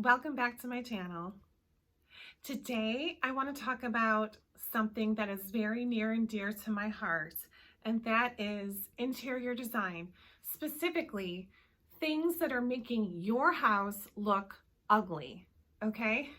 Welcome back to my channel. Today I want to talk about something that is very near and dear to my heart, and that is interior design, specifically things that are making your house look ugly, okay?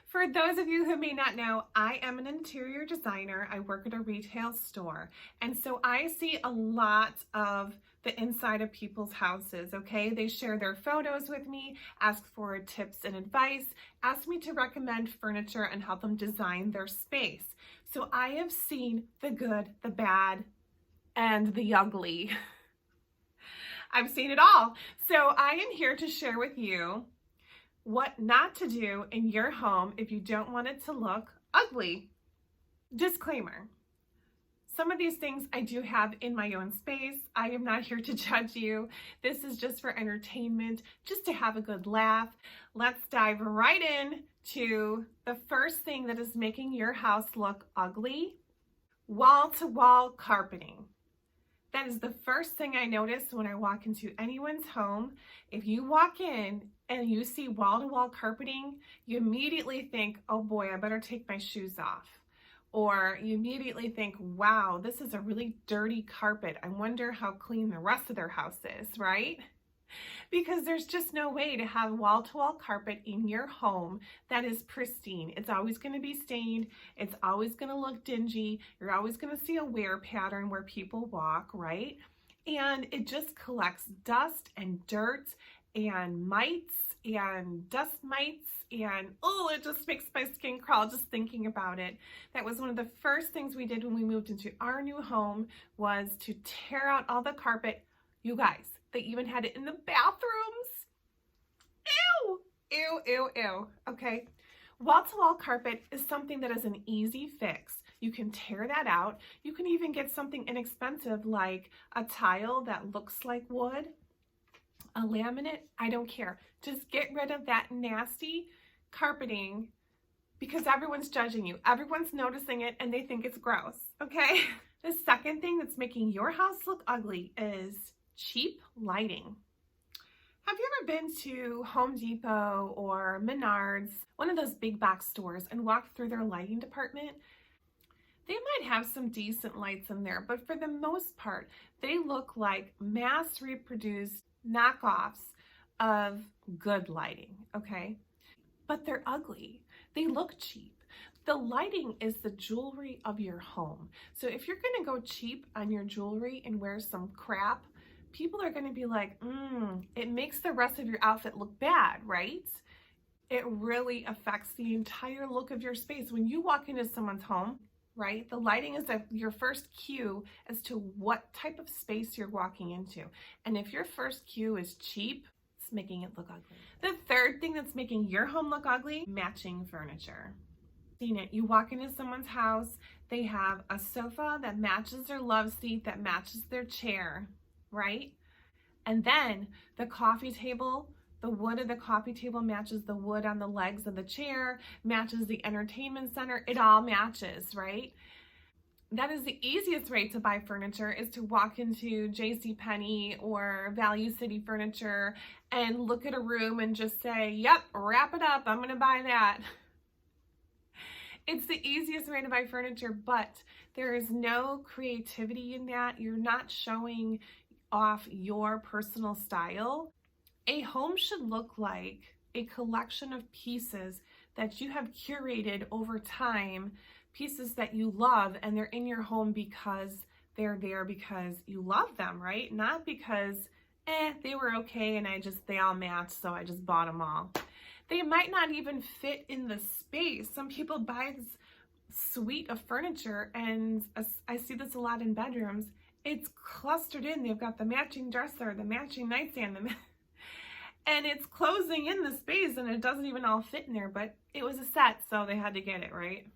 For those of you who may not know, I am an interior designer. I work at a retail store, and so I see a lot of the inside of people's houses, okay? They share their photos with me, ask for tips and advice, ask me to recommend furniture and help them design their space. So I have seen the good, the bad, and the ugly. I've seen it all. So I am here to share with you what not to do in your home if you don't want it to look ugly. Disclaimer. Some of these things I do have in my own space. I am not here to judge you. This is just for entertainment, just to have a good laugh. Let's dive right in to the first thing that is making your house look ugly: wall-to-wall carpeting. That is the first thing I notice when I walk into anyone's home. If you walk in and you see wall-to-wall carpeting, you immediately think, oh boy, I better take my shoes off. Or you immediately think, wow, this is a really dirty carpet. I wonder how clean the rest of their house is, right? Because there's just no way to have wall-to-wall carpet in your home that is pristine. It's always going to be stained. It's always going to look dingy. You're always going to see a wear pattern where people walk, right? And it just collects dust and dirt and mites and dust mites, and oh, it just makes my skin crawl just thinking about it. That was one of the first things we did when we moved into our new home, was to tear out all the carpet. You guys, they even had it in the bathrooms. Ew, ew, ew, ew. Okay. Wall-to-wall carpet is something that is an easy fix. You can tear that out. You can even get something inexpensive like a tile that looks like wood, a laminate. I don't care. Just get rid of that nasty carpeting, because everyone's judging you. Everyone's noticing it and they think it's gross, okay? The second thing that's making your house look ugly is cheap lighting. Have you ever been to Home Depot or Menards, one of those big box stores, and walked through their lighting department? They might have some decent lights in there, but for the most part, they look like mass reproduced knockoffs of good lighting, okay? But they're ugly. They look cheap. The lighting is the jewelry of your home. So if you're gonna go cheap on your jewelry and wear some crap, people are gonna be like, it makes the rest of your outfit look bad, right? It really affects the entire look of your space. When you walk into someone's home, right, the lighting is your first cue as to what type of space you're walking into. And if your first cue is cheap, it's making it look ugly. The third thing that's making your home look ugly: matching furniture. Seen it. You walk into someone's house, they have a sofa that matches their love seat, that matches their chair, right? And then the coffee table, the wood of the coffee table matches the wood on the legs of the chair, matches the entertainment center. It all matches, right? That is the easiest way to buy furniture, is to walk into JCPenney or Value City Furniture and look at a room and just say, yep, wrap it up, I'm gonna buy that. It's the easiest way to buy furniture, but there is no creativity in that. You're not showing off your personal style. A home should look like a collection of pieces that you have curated over time, pieces that you love, and they're in your home because they're there because you love them, right? Not because, they were okay and they all match, so I just bought them all. They might not even fit in the space. Some people buy this suite of furniture, and I see this a lot in bedrooms. It's clustered in. They've got the matching dresser, the matching nightstand, and it's closing in the space, and it doesn't even all fit in there, but it was a set, so they had to get it, right?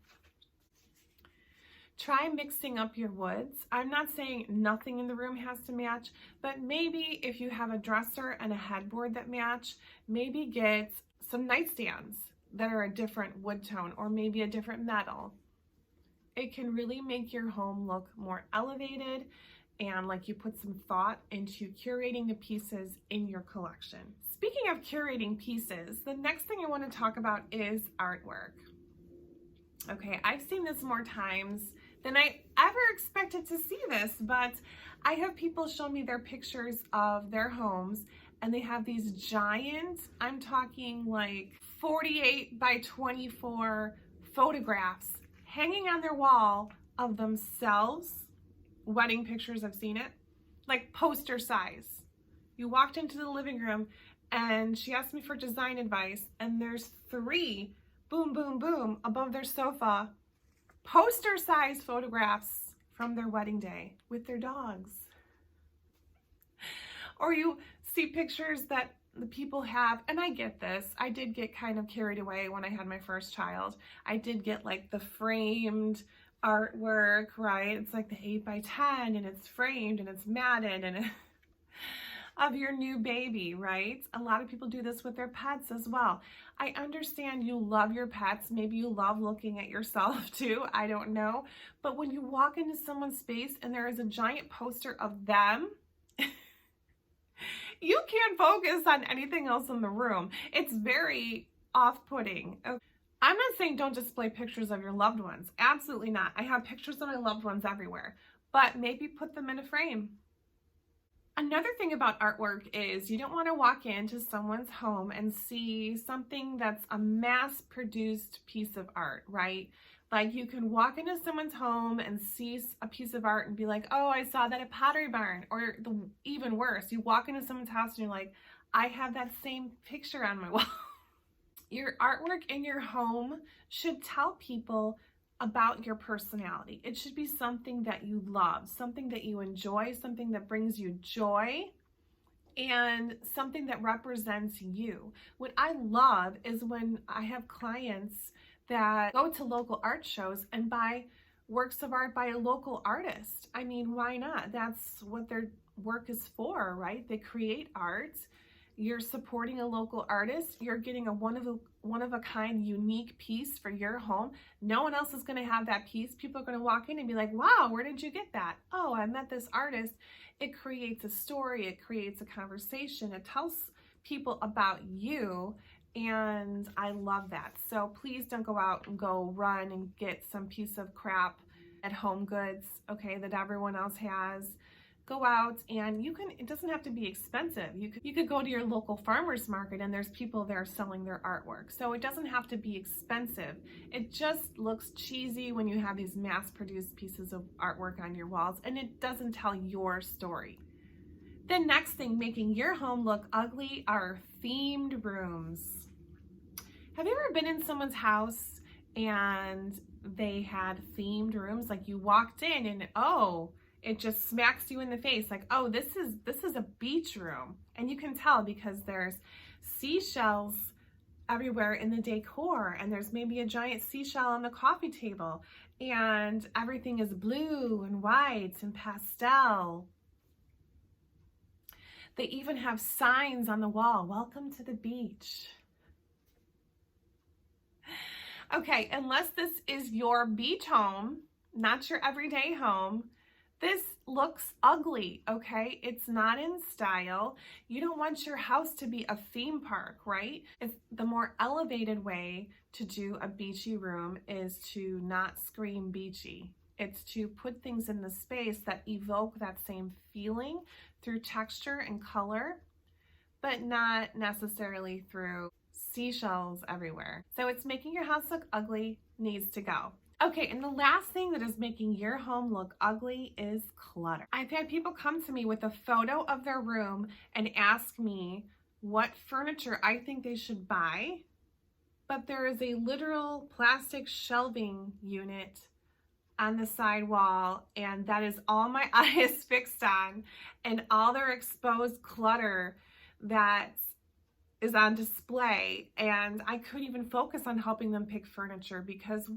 Try mixing up your woods. I'm not saying nothing in the room has to match, but maybe if you have a dresser and a headboard that match, maybe get some nightstands that are a different wood tone, or maybe a different metal. It can really make your home look more elevated and like you put some thought into curating the pieces in your collection. Speaking of curating pieces, the next thing I want to talk about is artwork. Okay, I've seen this more times than I ever expected to see this, but I have people show me their pictures of their homes and they have these giant, I'm talking like 48 by 24 photographs hanging on their wall of themselves, wedding pictures, I've seen it, like poster size. You walked into the living room and she asked me for design advice, and there's 3, boom, boom, boom, above their sofa, poster size photographs from their wedding day with their dogs. Or you see pictures that the people have, and I get this, I did get kind of carried away when I had my first child. I did get like the framed artwork, right? It's like the 8 by 10 and it's framed and it's matted and of your new baby, right? A lot of people do this with their pets as well. I understand you love your pets. Maybe you love looking at yourself too. I don't know. But when you walk into someone's space and there is a giant poster of them, you can't focus on anything else in the room. It's very off-putting. Okay. I'm not saying don't display pictures of your loved ones. Absolutely not. I have pictures of my loved ones everywhere, but maybe put them in a frame. Another thing about artwork is you don't want to walk into someone's home and see something that's a mass-produced piece of art, right? Like you can walk into someone's home and see a piece of art and be like, oh, I saw that at Pottery Barn. Or even worse, you walk into someone's house and you're like, I have that same picture on my wall. Your artwork in your home should tell people about your personality. It should be something that you love, something that you enjoy, something that brings you joy, and something that represents you. What I love is when I have clients that go to local art shows and buy works of art by a local artist. I mean, why not? That's what their work is for, right? They create art. You're supporting a local artist. You're getting a one of a kind, unique piece for your home. No one else is going to have that piece. People are going to walk in and be like, wow, where did you get that? Oh, I met this artist. It creates a story. It creates a conversation. It tells people about you. And I love that. So please don't go out and go run and get some piece of crap at Home Goods, okay, that everyone else has. Go out and it doesn't have to be expensive. You could go to your local farmer's market and there's people there selling their artwork. So it doesn't have to be expensive. It just looks cheesy when you have these mass-produced pieces of artwork on your walls and it doesn't tell your story. The next thing making your home look ugly are themed rooms. Have you ever been in someone's house and they had themed rooms? Like you walked in and it just smacks you in the face like, oh, this is a beach room. And you can tell because there's seashells everywhere in the decor and there's maybe a giant seashell on the coffee table and everything is blue and white and pastel. They even have signs on the wall, welcome to the beach. Okay, unless this is your beach home, not your everyday home, this looks ugly, okay? It's not in style. You don't want your house to be a theme park, right? It's the more elevated way to do a beachy room is to not scream beachy. It's to put things in the space that evoke that same feeling through texture and color, but not necessarily through seashells everywhere. So it's making your house look ugly, needs to go. Okay, and the last thing that is making your home look ugly is clutter. I've had people come to me with a photo of their room and ask me what furniture I think they should buy, but there is a literal plastic shelving unit on the side wall, and that is all my eye is fixed on, and all their exposed clutter that is on display, and I couldn't even focus on helping them pick furniture because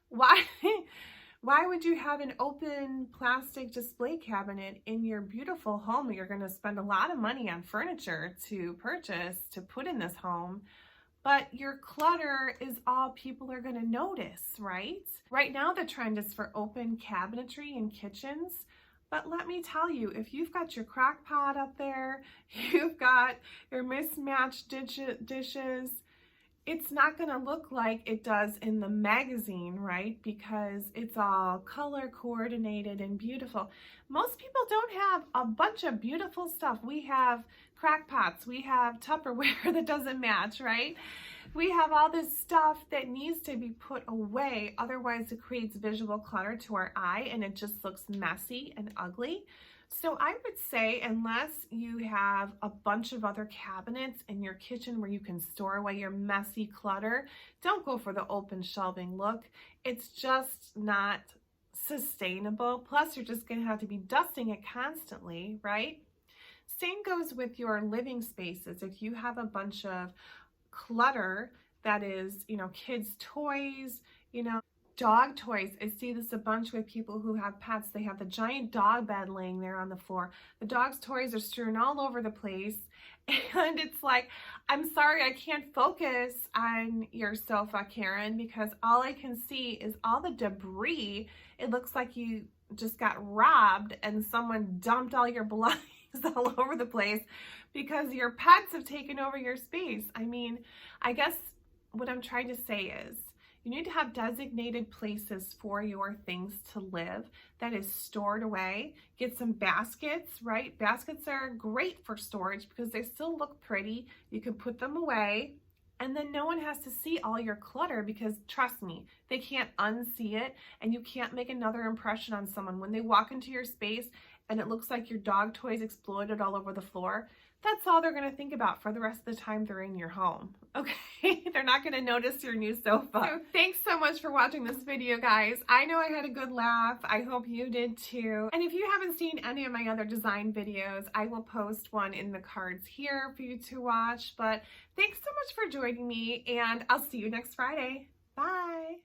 why would you have an open plastic display cabinet in your beautiful home? You're going to spend a lot of money on furniture to purchase, to put in this home, but your clutter is all people are going to notice, right? Right now the trend is for open cabinetry in kitchens, But let me tell you, if you've got your crock pot up there, you've got your mismatched dishes, it's not going to look like it does in the magazine, right? Because it's all color coordinated and beautiful. Most people don't have a bunch of beautiful stuff. We have crack pots, we have Tupperware that doesn't match, right? We have all this stuff that needs to be put away. Otherwise, it creates visual clutter to our eye and it just looks messy and ugly. So I would say, unless you have a bunch of other cabinets in your kitchen where you can store away your messy clutter, don't go for the open shelving look. It's just not sustainable. Plus, you're just going to have to be dusting it constantly, right? Same goes with your living spaces. If you have a bunch of clutter that is, kids' toys, dog toys. I see this a bunch with people who have pets. They have the giant dog bed laying there on the floor. The dog's toys are strewn all over the place. And it's like, I'm sorry, I can't focus on your sofa, Karen, because all I can see is all the debris. It looks like you just got robbed and someone dumped all your belongings all over the place because your pets have taken over your space. I mean, I guess what I'm trying to say is, you need to have designated places for your things to live that is stored away. Get some baskets, right? Baskets are great for storage because they still look pretty. You can put them away and then no one has to see all your clutter because trust me, they can't unsee it and you can't make another impression on someone. When they walk into your space and it looks like your dog toys exploded all over the floor, that's all they're going to think about for the rest of the time they're in your home, okay? They're not going to notice your new sofa. So thanks so much for watching this video, guys. I know I had a good laugh. I hope you did too. And if you haven't seen any of my other design videos, I will post one in the cards here for you to watch. But thanks so much for joining me, and I'll see you next Friday. Bye.